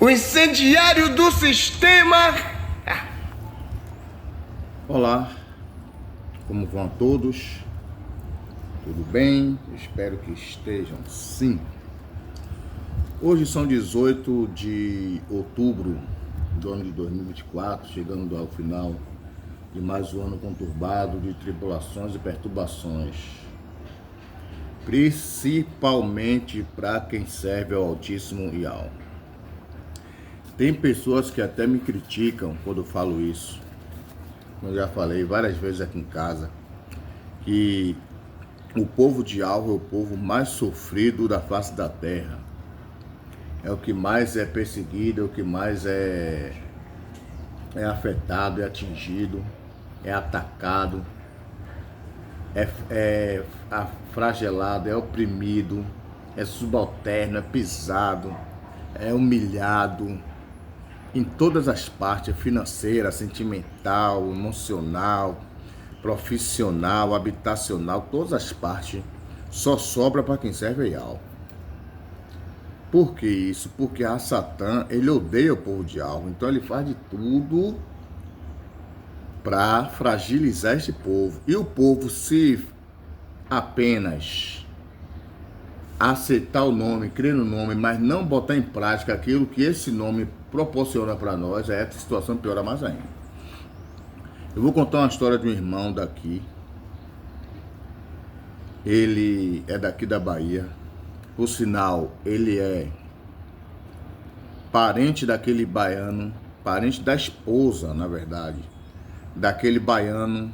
O incendiário do sistema. Olá, como vão todos? Tudo bem? Espero que estejam sim. Hoje são 18 de outubro do ano de 2024, chegando ao final de mais um ano conturbado de tribulações e perturbações, principalmente para quem serve ao Altíssimo e ao. Tem pessoas que até me criticam quando eu falo isso. Eu já falei várias vezes aqui em casa que o povo de Alvo é o povo mais sofrido da face da terra. É o que mais é perseguido, é o que mais é afetado, é atingido, é atacado, é fragelado, é oprimido, é subalterno, é pisado, é humilhado. Em todas as partes, financeira, sentimental, emocional, profissional, habitacional, todas as partes, só sobra para quem serve a Yahweh. Por que isso? Porque a Satã, ele odeia o povo de Yahweh, então ele faz de tudo para fragilizar este povo. E o povo, se apenas aceitar o nome, crer no nome, mas não botar em prática aquilo que esse nome proporciona para nós, aí a situação piora mais ainda. Eu vou contar uma história de um irmão daqui. Ele é daqui da Bahia. Por sinal, ele é parente daquele baiano, parente da esposa, na verdade, daquele baiano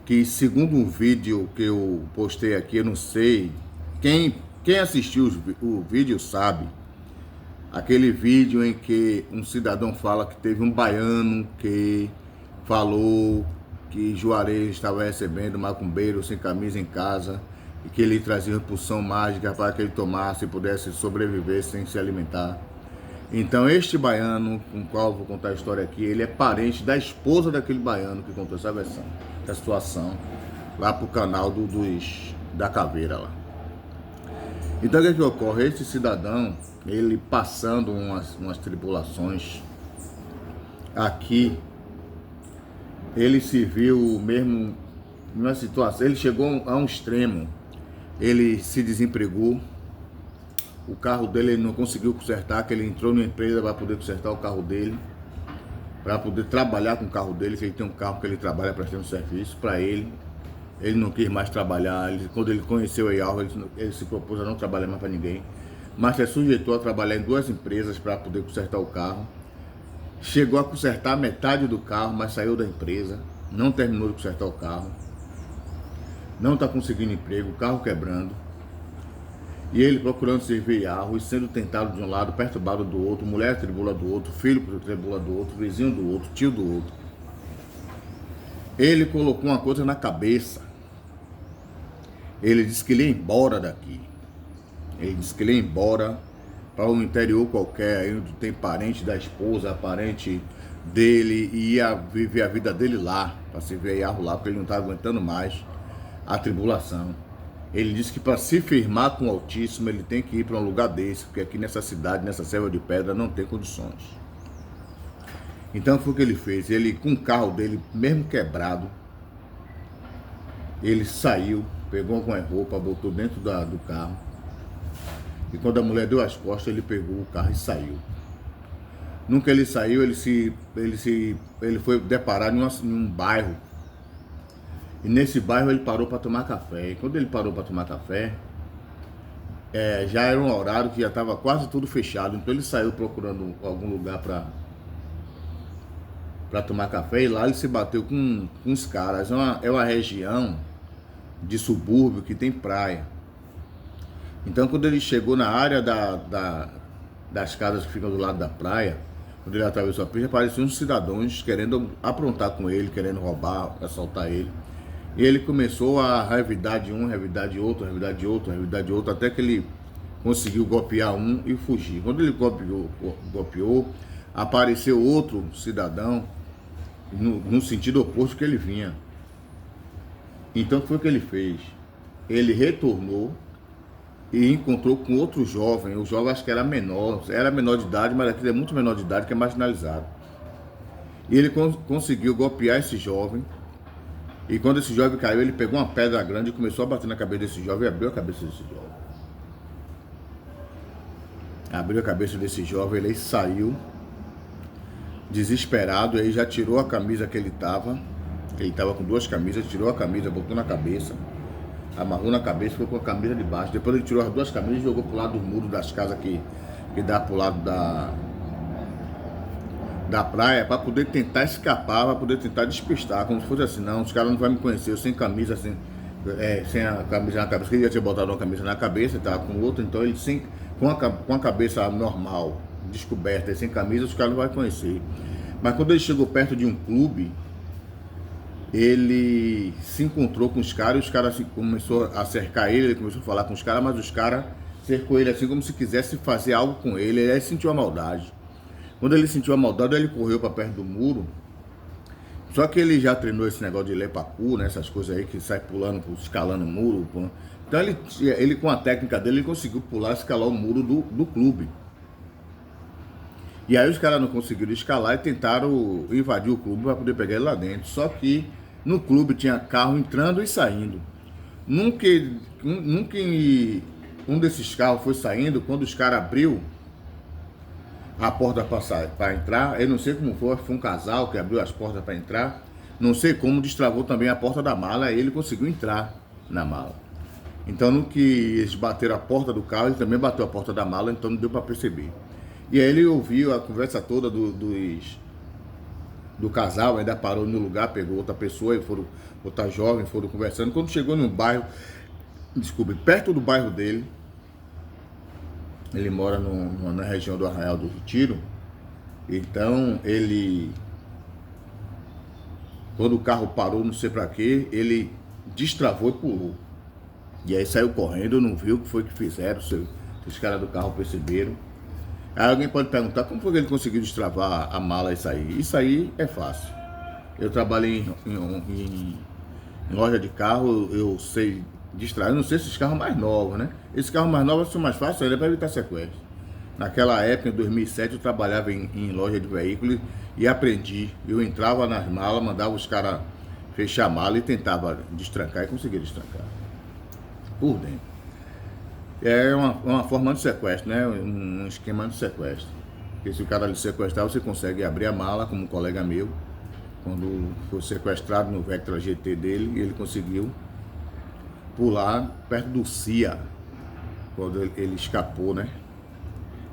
que, segundo um vídeo que eu postei aqui, eu não sei, quem assistiu o vídeo sabe, aquele vídeo em que um cidadão fala que teve um baiano que falou que Juarez estava recebendo macumbeiro sem camisa em casa e que ele trazia uma poção mágica para que ele tomasse e pudesse sobreviver sem se alimentar. Então este baiano, com o qual eu vou contar a história aqui, ele é parente da esposa daquele baiano que contou essa versão, essa situação, lá pro canal da Caveira lá. Então o que ocorre? Esse cidadão, ele passando umas tribulações aqui, ele se viu mesmo numa situação, ele chegou a um extremo, ele se desempregou, o carro dele ele não conseguiu consertar, que ele entrou numa empresa para poder consertar o carro dele, para poder trabalhar com o carro dele, que ele tem um carro que ele trabalha prestando serviço para ele. Ele não quis mais trabalhar, quando ele conheceu a Yahweh, ele se propôs a não trabalhar mais para ninguém, mas se sujeitou a trabalhar em duas empresas para poder consertar o carro. Chegou a consertar metade do carro, mas saiu da empresa, não terminou de consertar o carro, não está conseguindo emprego, o carro quebrando, e ele procurando servir Yahweh, sendo tentado de um lado, perturbado do outro, mulher tribula do outro, filho tribula do outro, vizinho do outro, tio do outro. Ele colocou uma coisa na cabeça. Ele disse que ele ia embora daqui. Ele disse que ele ia embora para um interior qualquer, aí onde tem parente da esposa, parente dele, e ia viver a vida dele lá, para se ver Yahweh lá, porque ele não estava aguentando mais a tribulação. Ele disse que para se firmar com o Altíssimo, ele tem que ir para um lugar desse, porque aqui nessa cidade, nessa selva de pedra, não tem condições. Então foi o que ele fez. Ele, com o carro dele, mesmo quebrado, ele saiu, pegou alguma roupa, botou dentro do carro. E quando a mulher deu as costas, ele pegou o carro e saiu. Nunca ele saiu, ele foi deparar em um bairro. E nesse bairro ele parou para tomar café. E quando ele parou para tomar café, já era um horário que já estava quase tudo fechado. Então ele saiu procurando algum lugar para tomar café. E lá ele se bateu com uns caras. É uma região de subúrbio que tem praia. Então quando ele chegou na área das casas que ficam do lado da praia, quando ele atravessou a pista, apareciam uns cidadãos querendo aprontar com ele, querendo roubar, assaltar ele. E ele começou a revidar de um, revidar de outro, revidar de outro, revidar de outro, até que ele conseguiu golpear um e fugir. Quando ele golpeou, apareceu outro cidadão no sentido oposto que ele vinha. Então o que foi que ele fez? Ele retornou e encontrou com outro jovem. O jovem acho que era menor de idade, mas aquele é muito menor de idade, que é marginalizado. E ele conseguiu golpear esse jovem. E quando esse jovem caiu, ele pegou uma pedra grande e começou a bater na cabeça desse jovem e abriu a cabeça desse jovem. Abriu a cabeça desse jovem, ele saiu desesperado, aí já tirou a camisa que ele estava com duas camisas, tirou a camisa, botou na cabeça, amarrou na cabeça, ficou com a camisa de baixo. Depois ele tirou as duas camisas e jogou pro lado do muro das casas que dá pro lado da praia, para poder tentar escapar, para poder tentar despistar, como se fosse assim, não, os caras não vão me conhecer, eu sem camisa, assim, sem a camisa na cabeça, que ele já tinha botado uma camisa na cabeça, estava com outra, então ele com a cabeça normal, descoberta e sem camisa, os caras não vão conhecer. Mas quando ele chegou perto de um clube, ele se encontrou com os caras começou a cercar ele começou a falar com os caras, mas os caras cercou ele assim como se quisesse fazer algo com ele, ele aí sentiu a maldade. Quando ele sentiu a maldade, ele correu para perto do muro. Só que ele já treinou esse negócio de lepacu, né? Essas coisas aí que sai pulando, escalando o muro. Então ele com a técnica dele, ele conseguiu pular, escalar o muro do clube. E aí os caras não conseguiram escalar e tentaram invadir o clube para poder pegar ele lá dentro. Só que no clube tinha carro entrando e saindo. Nunca um desses carros foi saindo, quando os caras abriu a porta para entrar, eu não sei como foi um casal que abriu as portas para entrar, não sei como destravou também a porta da mala, e ele conseguiu entrar na mala. Então no que eles bateram a porta do carro, ele também bateu a porta da mala, então não deu para perceber. E aí ele ouviu a conversa toda do casal, ainda parou no lugar, pegou outra pessoa, e outra jovem, foram conversando. Quando chegou no bairro, perto do bairro dele, ele mora na região do Arraial do Retiro. Então quando o carro parou, não sei pra quê, ele destravou e pulou. E aí saiu correndo, não viu o que foi que fizeram, se os caras do carro perceberam. Aí alguém pode perguntar, como foi que ele conseguiu destravar a mala e sair? Isso aí é fácil. Eu trabalhei em loja de carro, eu sei distrair, não sei se esses carros mais novos, né? Esses carros mais novos são mais fáceis ainda para evitar sequestro. Naquela época, em 2007, eu trabalhava em loja de veículos e aprendi. Eu entrava nas malas, mandava os caras fechar a mala e tentava destrancar e conseguia destrancar. Por dentro. É uma forma de sequestro, né? Um esquema de sequestro. Porque se o cara lhe sequestrar, você consegue abrir a mala, como um colega meu, quando foi sequestrado no Vectra GT dele, ele conseguiu pular perto do CIA, quando ele escapou, né?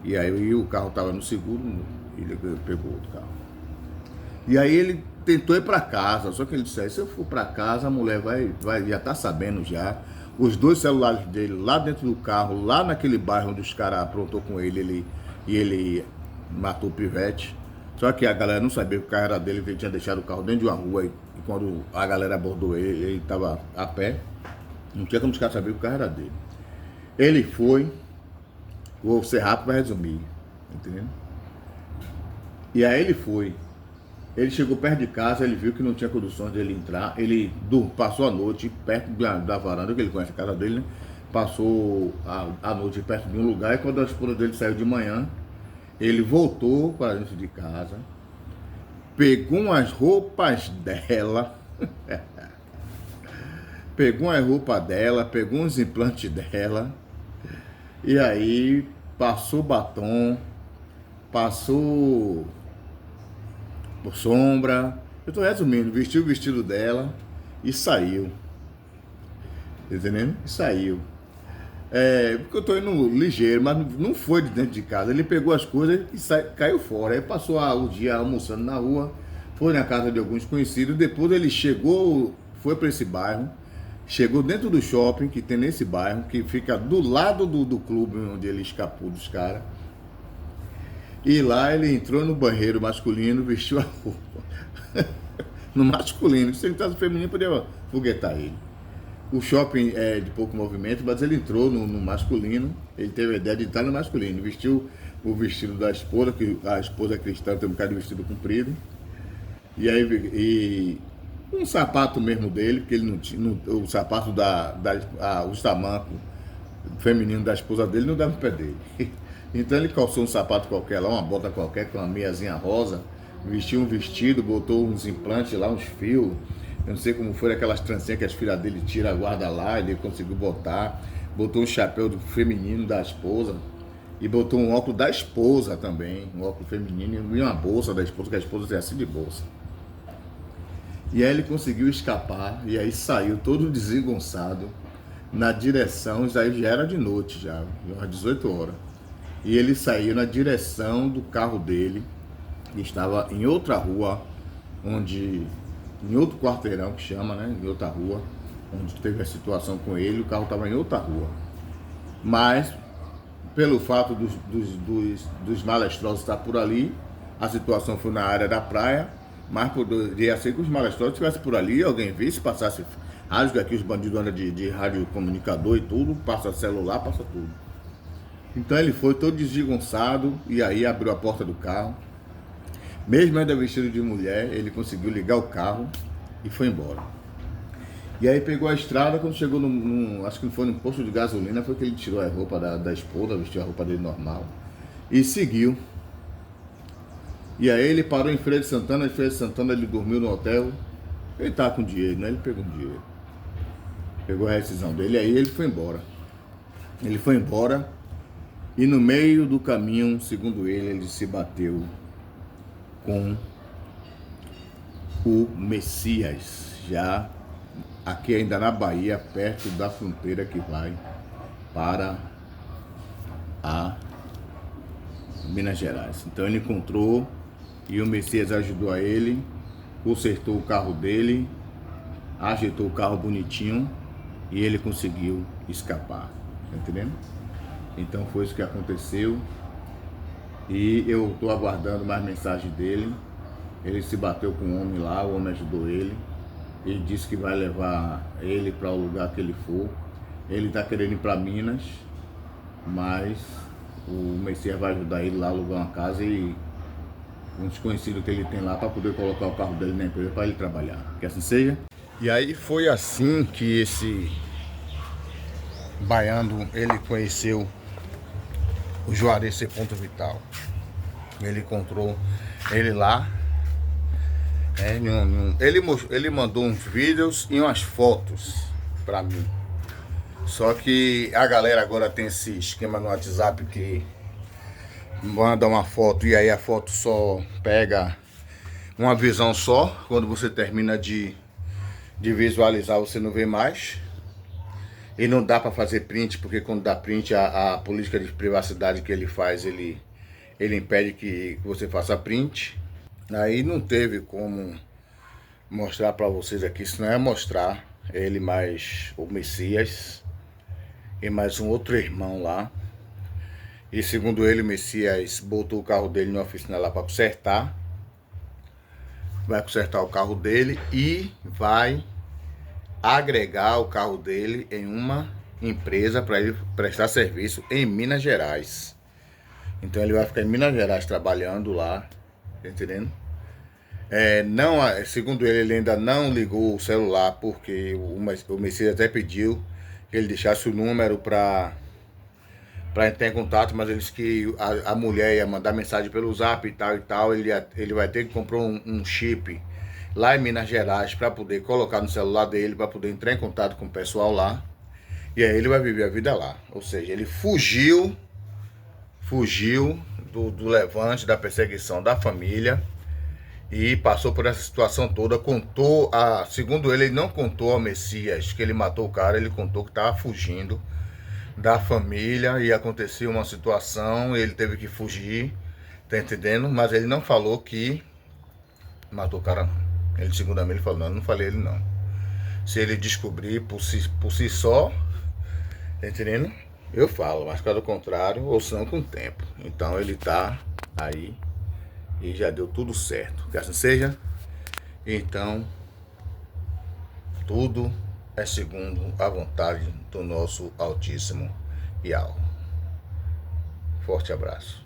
E aí o carro estava no seguro, ele pegou outro carro. E aí ele tentou ir para casa, só que ele disse, se eu for para casa, a mulher já tá sabendo já. Os dois celulares dele lá dentro do carro, lá naquele bairro onde os caras aprontou com ele, e ele matou o pivete. Só que a galera não sabia que o carro era dele, que ele tinha deixado o carro dentro de uma rua, e quando a galera abordou ele estava a pé. Não tinha como os caras saberem que o carro era dele. Ele foi, vou ser rápido para resumir, entendeu? E aí ele chegou perto de casa, ele viu que não tinha condições dele entrar, ele passou a noite perto da varanda, que ele conhece a casa dele, né? Passou a noite perto de um lugar, e quando a esposa dele saiu de manhã, ele voltou para dentro de casa, pegou umas roupas dela, pegou uns implantes dela, e aí passou batom, passou por sombra, eu tô resumindo, vestiu o vestido dela e saiu. Entendendo? E saiu. Porque eu tô indo ligeiro, mas não foi de dentro de casa. Ele pegou as coisas e caiu fora. Aí passou o dia almoçando na rua, foi na casa de alguns conhecidos. Depois ele foi para esse bairro, chegou dentro do shopping que tem nesse bairro, que fica do lado do clube onde ele escapou dos caras. E lá ele entrou no banheiro masculino, vestiu a roupa. No masculino, se ele estava feminino, podia foguetar ele. O shopping é de pouco movimento, mas ele entrou no masculino, ele teve a ideia de estar no masculino, vestiu o vestido da esposa, que a esposa cristã tem um bocado de vestido comprido, e aí um sapato mesmo dele, porque ele não tinha, o sapato os tamancos feminino da esposa dele não dava no pé dele. Então ele calçou um sapato qualquer lá, uma bota qualquer com uma meiazinha rosa, vestiu um vestido, botou uns implantes lá, uns fios. Eu não sei como foi aquelas trancinhas que as filhas dele tiram a guarda lá, ele conseguiu botar. Botou um chapéu do feminino da esposa e botou um óculos da esposa também, um óculos feminino e uma bolsa da esposa, que a esposa tem assim de bolsa. E aí ele conseguiu escapar e aí saiu todo desengonçado na direção, já era de noite já, umas 18 horas. E ele saiu na direção do carro dele, que estava em outra rua, em outro quarteirão que chama, né, em outra rua, onde teve a situação com ele, o carro estava em outra rua. Mas, pelo fato dos malestrosos estar por ali, a situação foi na área da praia, mas poderia ser que os malestrosos estivessem por ali, alguém visse, passasse rádio, que aqui os bandidos andam de rádio comunicador e tudo, passa celular, passa tudo. Então ele foi todo desgigonçado e aí abriu a porta do carro. Mesmo ainda vestido de mulher, ele conseguiu ligar o carro e foi embora. E aí pegou a estrada, quando chegou acho que foi num posto de gasolina, foi que ele tirou a roupa da esposa, vestiu a roupa dele normal e seguiu. E aí ele parou em Feira de Santana, ele dormiu no hotel, ele estava com dinheiro, né? Ele pegou um dinheiro, pegou a rescisão dele, aí ele foi embora. Ele foi embora e no meio do caminho, segundo ele se bateu com o Messias, já aqui ainda na Bahia, perto da fronteira que vai para a Minas Gerais. Então ele encontrou e o Messias ajudou a ele, consertou o carro dele, ajeitou o carro bonitinho e ele conseguiu escapar, tá entendendo? Então foi isso que aconteceu e eu estou aguardando mais mensagem dele. Ele se bateu com um homem lá, o homem ajudou ele. Ele disse que vai levar ele para o lugar que ele for. Ele está querendo ir para Minas, mas o Messias vai ajudar ele lá a alugar uma casa e um desconhecido que ele tem lá para poder colocar o carro dele na empresa para ele trabalhar. Que assim seja. E aí foi assim que esse baiano, ele conheceu o Juarez C. Vital. Ele encontrou ele lá. Ele mandou uns vídeos e umas fotos pra mim. Só que a galera agora tem esse esquema no WhatsApp que manda uma foto e aí a foto só pega uma visão só. Quando você termina de visualizar, você não vê mais. E não dá para fazer print, porque quando dá print, a política de privacidade que ele faz, ele impede que você faça print. Aí não teve como mostrar para vocês aqui, senão é mostrar ele mais o Messias e mais um outro irmão lá. E segundo ele, o Messias botou o carro dele na oficina lá para consertar. Vai consertar o carro dele e vai agregar o carro dele em uma empresa para ele prestar serviço em Minas Gerais. Então ele vai ficar em Minas Gerais trabalhando lá, tá entendendo? Segundo ele ainda não ligou o celular, porque o Messias até pediu que ele deixasse o número para entrar em contato, mas ele disse que a mulher ia mandar mensagem pelo Zap e tal, ele vai ter que comprar um chip lá em Minas Gerais para poder colocar no celular dele, para poder entrar em contato com o pessoal lá, e aí ele vai viver a vida lá. Ou seja, ele fugiu do levante, da perseguição da família, e passou por essa situação toda. Segundo ele não contou ao Messias que ele matou o cara, ele contou que estava fugindo da família e aconteceu uma situação, ele teve que fugir, tá entendendo? Mas ele não falou que matou o cara, não. Ele, segundo a mim, ele falou, não falei ele não. Se ele descobrir por si só, tá entendendo? Eu falo, mas caso contrário, ou senão com o tempo. Então ele tá aí e já deu tudo certo. Que assim seja. Então, tudo é segundo a vontade do nosso Altíssimo Yahweh. Forte abraço.